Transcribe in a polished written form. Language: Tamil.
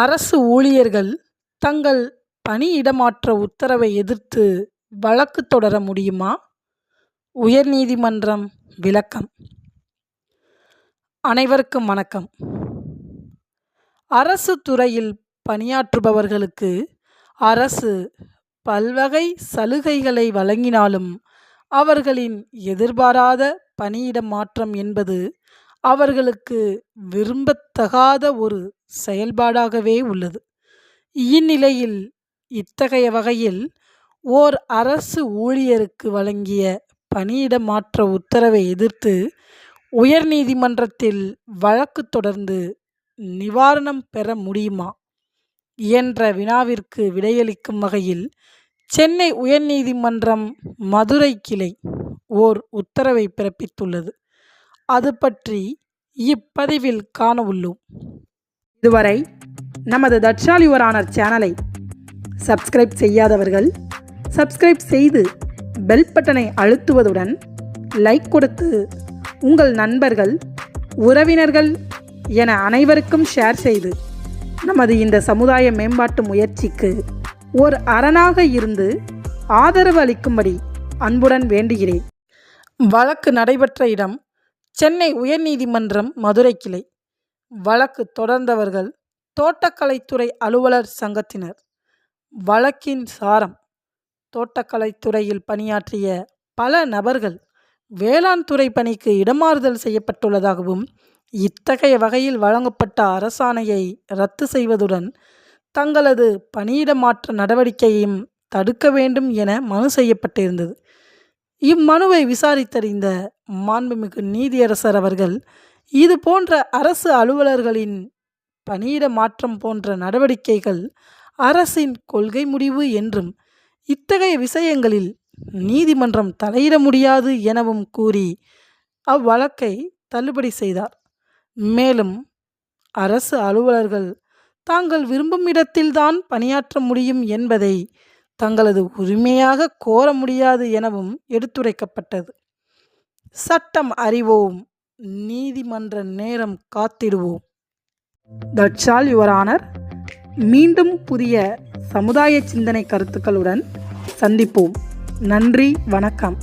அரசு ஊழியர்கள் தங்கள் பணியிடமாற்ற உத்தரவை எதிர்த்து வழக்கு தொடர முடியுமா? உயர்நீதிமன்றம் விளக்கம். அனைவருக்கும் வணக்கம். அரசு துறையில் பணியாற்றுபவர்களுக்கு அரசு பல்வகை சலுகைகளை வழங்கினாலும் அவர்களின் எதிர்பாராத பணியிட மாற்றம் என்பது அவர்களுக்கு விரும்பத்தகாத ஒரு செயல்பாடாகவே உள்ளது. இந்நிலையில் இத்தகைய வகையில் ஓர் அரசு ஊழியருக்கு வழங்கிய பணியிட மாற்ற உத்தரவை எதிர்த்து உயர்நீதிமன்றத்தில் வழக்கு தொடர்ந்து நிவாரணம் பெற முடியுமா என்ற வினாவிற்கு விடையளிக்கும் வகையில் சென்னை உயர்நீதிமன்றம் மதுரை கிளை ஓர் உத்தரவை பிறப்பித்துள்ளது. அது பற்றி இப்பதிவில் காண உள்ளோம். இதுவரை நமது தட்சால் யுவர் ஆனர் சேனலை சப்ஸ்கிரைப் செய்யாதவர்கள் சப்ஸ்கிரைப் செய்து பெல் பட்டனை அழுத்துவதுடன் லைக் கொடுத்து உங்கள் நண்பர்கள், உறவினர்கள் என அனைவருக்கும் ஷேர் செய்து நமது இந்த சமுதாய மேம்பாட்டு முயற்சிக்கு ஒரு அரணாக இருந்து ஆதரவு அளிக்கும்படி அன்புடன் வேண்டுகிறேன். வழக்கு நடைபெற்ற இடம் சென்னை உயர்நீதிமன்றம் மதுரை கிளை. வழக்கு தொடர்ந்தவர்கள் தோட்டக்கலைத்துறை அலுவலர் சங்கத்தினர். வழக்கின் சாரம்: தோட்டக்கலைத்துறையில் பணியாற்றிய பல நபர்கள் வேளாண் துறை பணிக்கு இடமாறுதல் செய்யப்பட்டுள்ளதாகவும் இத்தகைய வகையில் வழங்கப்பட்ட அரசாணையை ரத்து செய்வதுடன் தங்களது பணியிட மாற்ற நடவடிக்கையையும் தடுக்க வேண்டும் என மனு செய்யப்பட்டிருந்தது. இம்மனுவை விசாரித்தறிந்த மாண்புமிகு நீதியரசர் அவர்கள் இது போன்ற அரசு அலுவலர்களின் பணியிட மாற்றம் போன்ற நடவடிக்கைகள் அரசின் கொள்கை முடிவு என்றும் இத்தகைய விஷயங்களில் நீதிமன்றம் தலையிட முடியாது எனவும் கூறி அவ்வழக்கை தள்ளுபடி செய்தார். மேலும் அரசு அலுவலர்கள் தாங்கள் விரும்பும் இடத்தில்தான் பணியாற்ற முடியும் என்பதை தங்களது உரிமையாக கோர முடியாது எனவும் எடுத்துரைக்கப்பட்டது. சட்டம் அறிவோம், நீதிமன்ற நேரம் காத்திடுவோம். That's all your honour. மீண்டும் புதிய சமுதாய சிந்தனை கருத்துக்களுடன் சந்திப்போம். நன்றி, வணக்கம்.